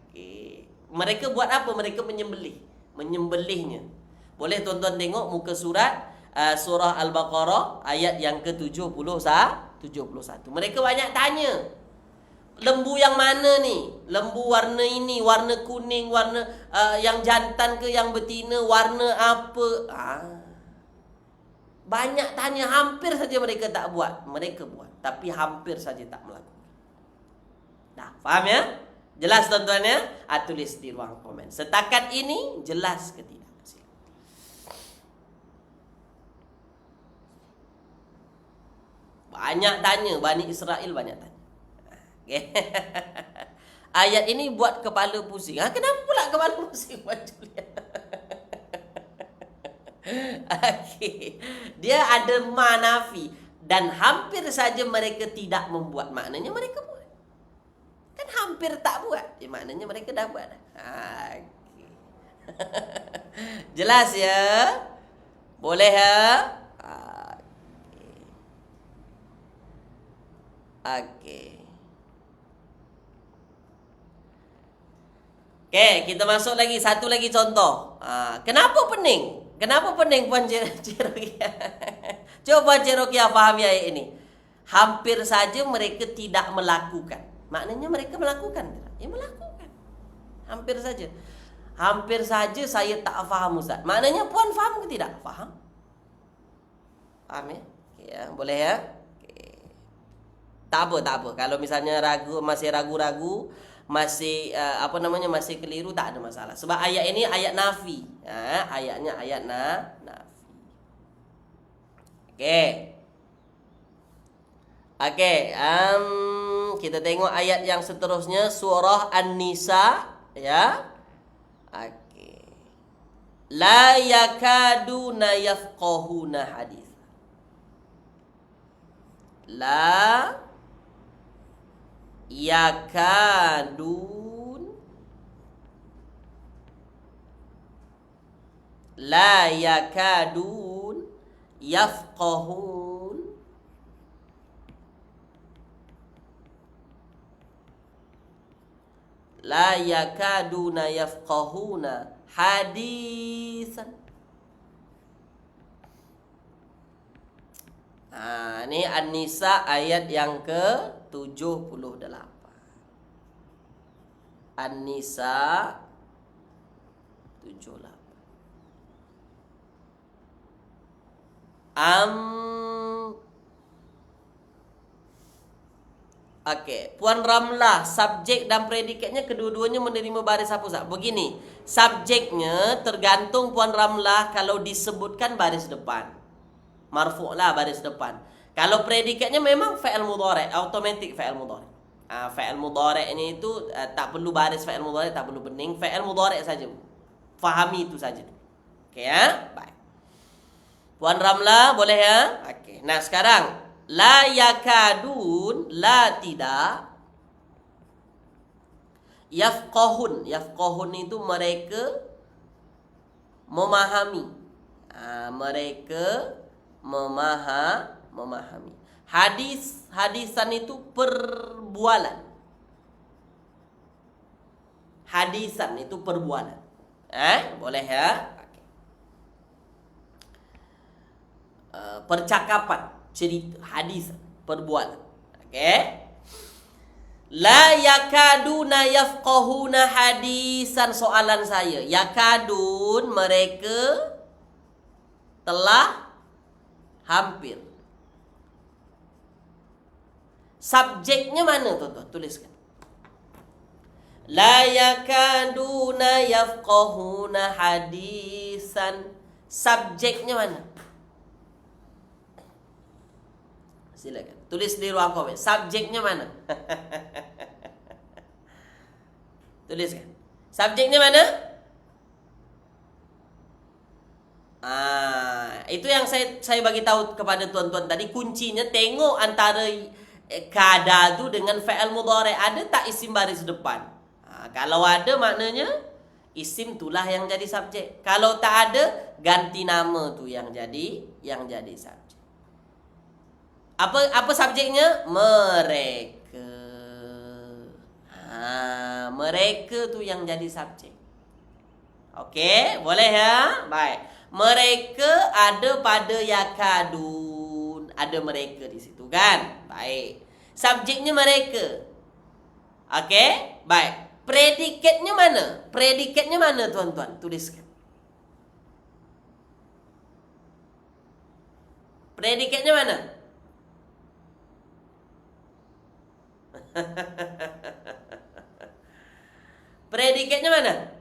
Okay. Mereka buat apa? Mereka menyembelih. Menyembelihnya. Boleh tuan-tuan tengok muka surat surah Al-Baqarah ayat yang ke-71. Mereka banyak tanya. Lembu yang mana ni? Lembu warna ini, warna kuning, warna yang jantan ke yang betina, warna apa? Banyak tanya, hampir saja mereka tak buat. Mereka buat, tapi hampir saja tak melakukan. Dah, faham ya? Jelas tuan-tuan ya? Tulis di ruang komen. Setakat ini jelas ke tidak? Banyak tanya, Bani Israel banyak tanya. Okay. Ayat ini buat kepala pusing. Kenapa pula kepala pusing, Puan Julia? Okay. Dia ada manafi. Dan hampir saja mereka tidak membuat. Maknanya mereka buat. Kan hampir tak buat. Maknanya mereka dah buat. Okay. Jelas ya? Boleh ya? Okey. Okey, kita masuk lagi. Satu lagi contoh. Kenapa pening? Kenapa pening, Puan Cerokia? Coba Puan Cerokia fahami ayat ini. Hampir saja mereka tidak melakukan. Maknanya mereka melakukan. Ya, melakukan. Hampir saja. Hampir saja saya tak faham, Ustaz. Maknanya Puan faham ke tidak? Faham? Faham ya? Okay, ya? Boleh ya? Tak apa. Kalau misalnya masih ragu-ragu, masih masih keliru, tak ada masalah. Sebab ayat ini ayat nafi. Ayatnya ayat nafi. Okey, kita tengok ayat yang seterusnya, surah An-Nisa, ya. Okey. La yakaduna yafqahuna hadis. La yakadun yafqahun la yakaduna yafqahuna hadisan. Ini An-Nisa ayat yang ke-78. An-Nisa 78. Puan Ramlah, subjek dan predikatnya kedua-duanya menerima baris apa, Ustaz? Begini, subjeknya tergantung Puan Ramlah kalau disebutkan baris depan. Marfu' lah baris depan. Kalau predikatnya memang fa'il mudhari', automatic fa'il mudhari'. Fa'il mudhari' ini itu tak perlu baris fa'il mudhari', tak perlu bening, fa'il mudhari' saja. Fahami itu saja. Okey ya? Baik. Puan Ramlah boleh ya? Okey. Nah, sekarang la yakadun, la tidak. Yafqahun itu mereka memahami. Mereka memahami. Hadisan itu perbualan. Hadisan itu perbualan. Boleh ya? Okay. Percakapan, cerita, hadisan, perbualan. Okey. La yakaduna yafqahuna hadisan. Soalan saya, yakadun, mereka telah hampir. Subjeknya mana tuan-tuan? Tuliskan. La yakaduna yafqahuna hadisan. Subjeknya mana? Silakan. Tulis di ruang komen. Subjeknya mana? Tuliskan. Subjeknya mana? Itu yang saya bagi tahu kepada tuan-tuan tadi. Kuncinya tengok antara kada tu dengan fa'al mudhari'. Ada tak isim baris depan? Kalau ada, maknanya isim itulah yang jadi subjek. Kalau tak ada, ganti nama tu yang jadi subjek. Apa subjeknya? Mereka. Mereka tu yang jadi subjek. Okey, boleh ya? Baik. Mereka ada pada yakadun. Ada mereka di situ kan? Baik. Subjeknya mereka. Okey? Baik. Predikatnya mana? Predikatnya mana tuan-tuan? Tuliskan. Predikatnya mana? Predikatnya mana?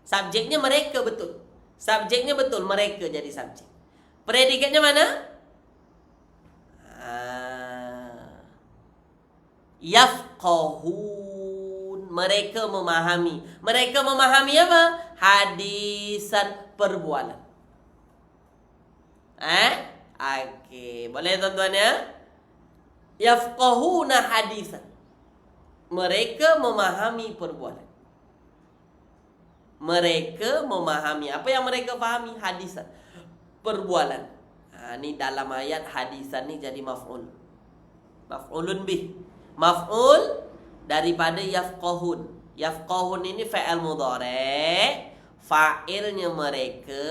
Subjeknya mereka betul. Subjeknya betul, mereka jadi subjek. Predikatnya mana? Yafqahun, mereka memahami. Mereka memahami apa? Hadisan, perbualan. Okey, boleh tuan-tuan ya? Yafqahuna hadisan. Mereka memahami perbualan. Mereka memahami. Apa yang mereka fahami? Hadisan, perbualan. Ni dalam ayat hadisan ni jadi maf'ul. Maf'ulun bih. Maf'ul daripada yafqahun. Yafqahun ini fa'al mudhari'. Fa'ilnya mereka,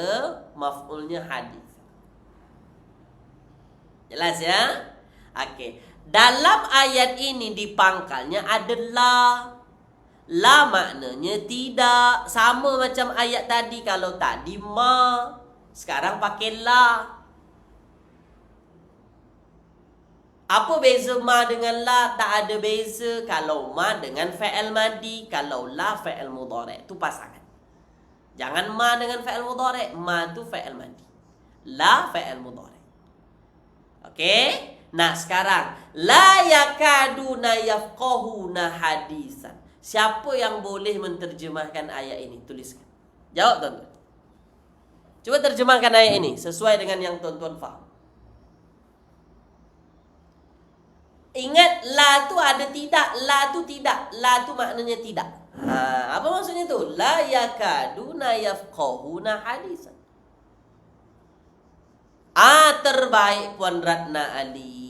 maf'ulnya hadis. Jelas ya? Okey. Dalam ayat ini di pangkalnya ada la. La maknanya tidak. Sama macam ayat tadi. Kalau tadi ma, sekarang pakai la. Apa beza ma dengan la? Tak ada beza. Kalau ma dengan fa'al madi, kalau la fa'al mudhari'. Itu pasangan. Jangan ma dengan fa'al mudhari'. Ma tu fa'al madi. La fa'al mudhari'. Okey? Nah, sekarang la yakaduna yafqahuna hadisan. Siapa yang boleh menterjemahkan ayat ini? Tuliskan. Jawab tuan-tuan. Cuba terjemahkan ayat ini sesuai dengan yang tuan-tuan faham. Ingat, la tu ada tidak, la tu tidak. La tu maknanya tidak. Apa maksudnya tu? La yakaduna yafqahuna hadisan. Terbaik Puan Ratna Ali.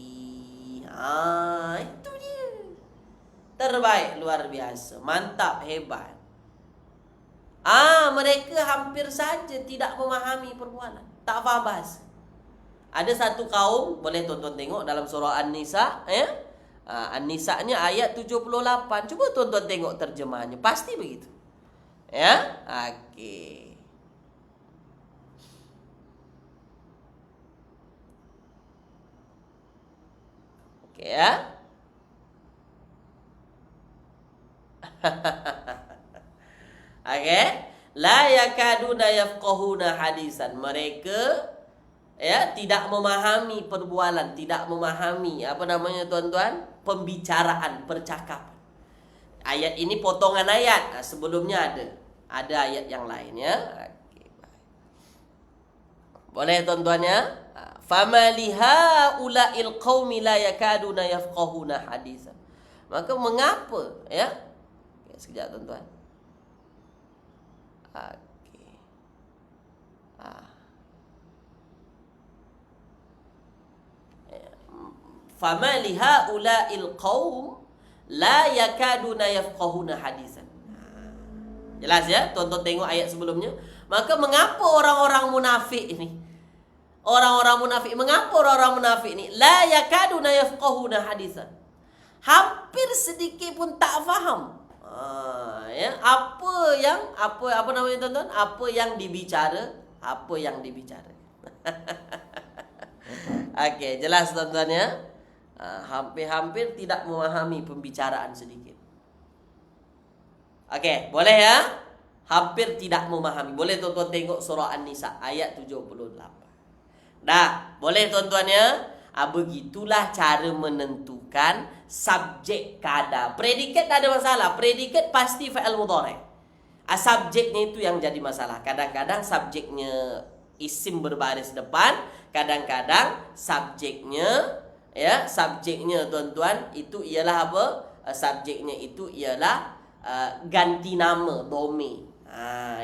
Itu dia. Terbaik, luar biasa. Mantap, hebat. Mereka hampir saja tidak memahami perbualan. Tak faham bahasa. Ada satu kaum, boleh tuan-tuan tengok dalam surah An-Nisa, ya. An-Nisa-nya ayat 78. Cuba tuan-tuan tengok terjemahannya. Pasti begitu. Ya? Okey. Okey ya. Okey. La yakaduna yafqahuna hadisan. Mereka tidak memahami perbualan, tidak memahami apa namanya tuan-tuan? Pembicaraan, percakapan. Ayat ini potongan ayat. Sebelumnya ada ayat yang lain ya. Okay, boleh tuan-tuan ya? Fama liha ulail qaumi la yakaduna yafqahuna hadisan. Maka mengapa ya? Okay, sekejap tuan-tuan. Okay. Fama lihaula'il qaum la yakaduna yafqahuna hadisan. Jelas ya? Tonton tengok ayat sebelumnya. Maka mengapa orang-orang munafik ini? Mengapa orang-orang munafik ini la yakaduna yafqahuna hadisan? Hampir sedikit pun tak faham. Ya, apa namanya tuan-tuan? Apa yang dibicara? Okey, jelas tuan-tuan ya? Hampir-hampir tidak memahami pembicaraan sedikit. Okey, boleh ya? Hampir tidak memahami. Boleh tuan-tuan tengok surah An-Nisa ayat 78. Dah, boleh tuan-tuan ya? Begitulah cara menentukan subjek kada. Predikat tak ada masalah. Predikat pasti fa'il mudhari'. Subjeknya itu yang jadi masalah. Kadang-kadang subjeknya isim berbaris depan, kadang-kadang subjeknya tuan-tuan itu ialah apa? Subjeknya itu ialah ganti nama dhamir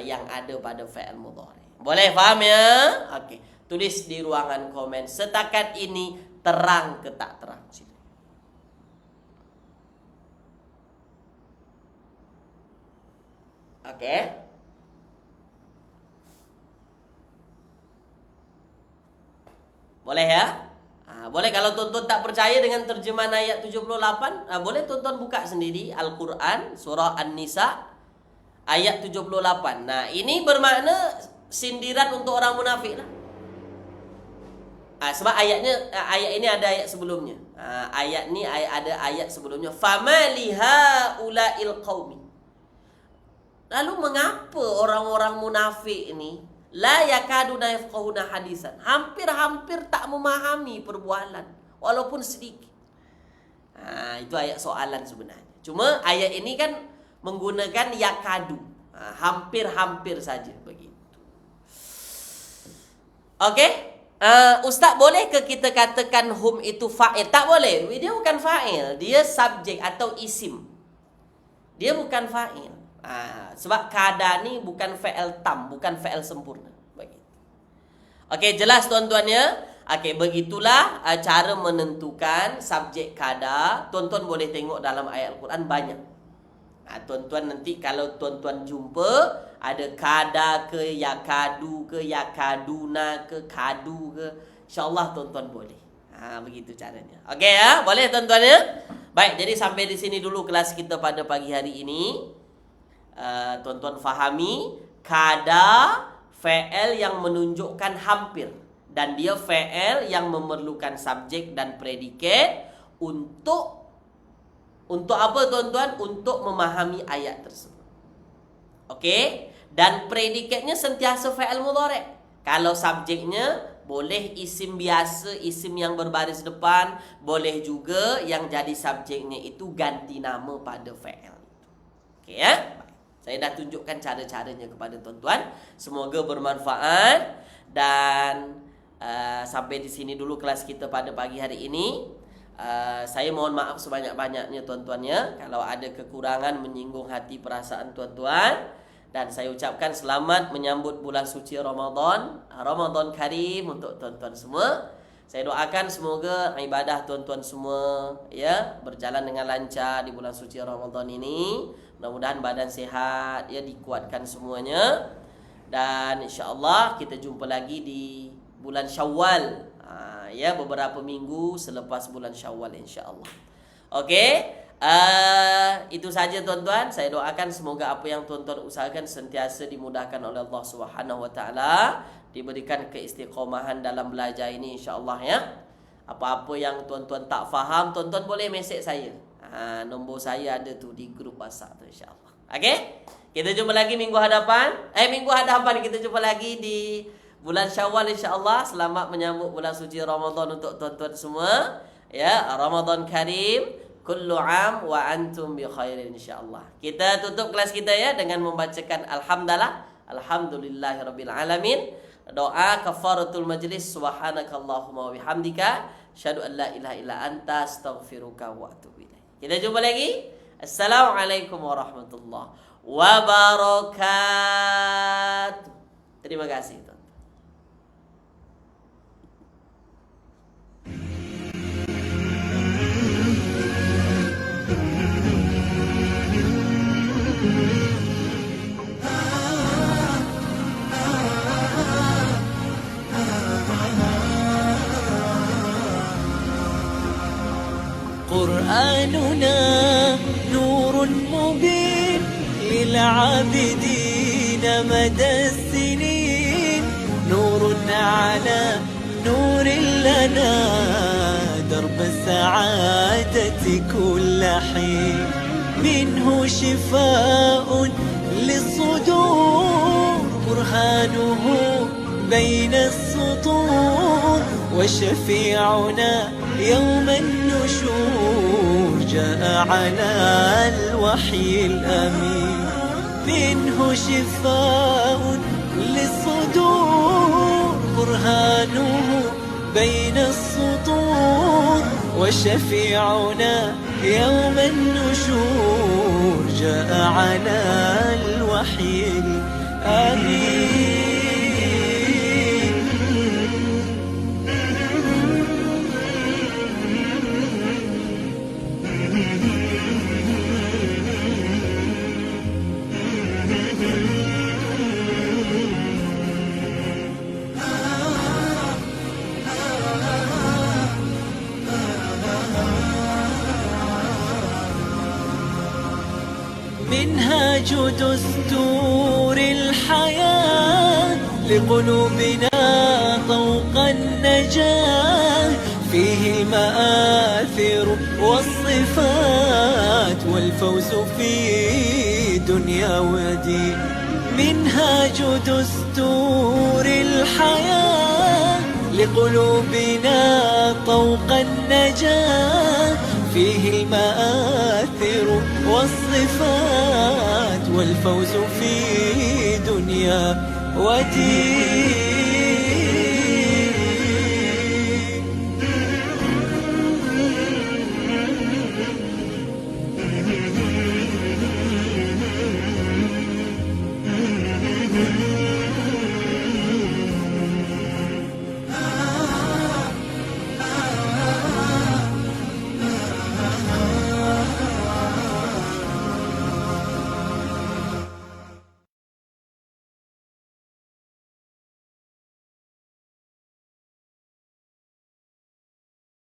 yang ada pada fa'il mudhari'. Boleh faham ya? Okey. Tulis di ruangan komen. Setakat ini terang ke tak terang? Okey. Boleh ya? Boleh kalau tuan-tuan tak percaya dengan terjemahan ayat 78, boleh tuan-tuan buka sendiri Al-Quran surah An-Nisa ayat 78. Nah, ini bermakna sindiran untuk orang munafik lah. Sebab ayat ini ada ayat sebelumnya. Ayat ni ada ayat sebelumnya. Fama lihaula'il qaumi. Lalu mengapa orang-orang munafik ini la yakaduna yafqahuna hadisan? Hampir-hampir tak memahami perbualan walaupun sedikit. Itu ayat soalan sebenarnya. Cuma ayat ini kan menggunakan yakadu. Hampir-hampir saja begitu. Okey? Ustaz, boleh ke kita katakan hum itu fa'il? Tak boleh. Dia bukan fa'il. Dia subjek atau isim. Dia bukan fa'il. Sebab kada ni bukan fa'il tam, bukan fa'il sempurna. Begitu. Okey, jelas tuan-tuan ya? Okey, begitulah cara menentukan subjek kada. Tuan-tuan boleh tengok dalam ayat Al-Quran banyak. Tuan-tuan nanti kalau tuan-tuan jumpa ada kada ke, yakadu ke, yakaduna ke, kadu ke, InsyaAllah tuan-tuan boleh. Begitu caranya. Okey ya? Boleh tuan-tuan ya? Baik, jadi sampai di sini dulu kelas kita pada pagi hari ini. Tuan-tuan fahami kada fa'il yang menunjukkan hampir, dan dia fa'il yang memerlukan subjek dan predikat untuk apa tuan-tuan? Untuk memahami ayat tersebut. Okey? Dan predikatnya sentiasa fa'il mudhari'. Kalau subjeknya boleh isim biasa, isim yang berbaris depan, boleh juga yang jadi subjeknya itu ganti nama pada fa'il. Okey ya? Saya dah tunjukkan cara-caranya kepada tuan-tuan. Semoga bermanfaat. Dan sampai di sini dulu kelas kita pada pagi hari ini. Saya mohon maaf sebanyak-banyaknya tuan-tuan ya, kalau ada kekurangan menyinggung hati perasaan tuan-tuan. Dan saya ucapkan selamat menyambut bulan suci Ramadan. Ramadan Karim untuk tuan-tuan semua. Saya doakan semoga ibadah tuan-tuan semua ya berjalan dengan lancar di bulan suci Ramadan ini. Mudah-mudahan badan sihat ya, dikuatkan semuanya. Dan insya-Allah kita jumpa lagi di bulan Syawal. Ya, beberapa minggu selepas bulan Syawal insya-Allah. Okey, itu saja tuan-tuan. Saya doakan semoga apa yang tuan-tuan usahakan sentiasa dimudahkan oleh Allah Subhanahu wa taala, diberikan keistiqomahan dalam belajar ini insya-Allah ya. Apa-apa yang tuan-tuan tak faham, tuan-tuan boleh mesej saya. Nombor saya ada tu di grup WhatsApp tu insya-Allah. Okey? Kita jumpa lagi minggu hadapan. Minggu hadapan kita jumpa lagi di bulan Syawal insya-Allah. Selamat menyambut bulan suci Ramadan untuk tuan-tuan semua. Ya, Ramadan Karim. Kullu am wa antum bi khairin insya-Allah. Kita tutup kelas kita ya dengan membacakan alhamdulillahirabbil alamin. Doa kafaratul majlis. Subhanakallahumma wa bihamdika asyhadu an la ilaha illa anta astaghfiruka wa atubu ilaik. Kita jumpa lagi. Assalamualaikum warahmatullahi wabarakatuh. Terima kasih tuan. قرآننا نور مبين للعابدين مدى السنين، نور على نور لنا درب السعادة كل حين، منه شفاء للصدور برهانه بين السطور، وشفيعنا يوم النشور جاء على الوحي الأمين، منه شفاء للصدور برهانه بين السطور، وشفيعنا يوم النشور جاء على الوحي الأمين. منهاج دستور الحياة لقلوبنا طوق النجاة، فيه المآثر والصفات والفوز في دنيا ودين. منهاج دستور الحياة لقلوبنا طوق النجاة، فيه المآثر والصفات والفوز في دنيا ودين.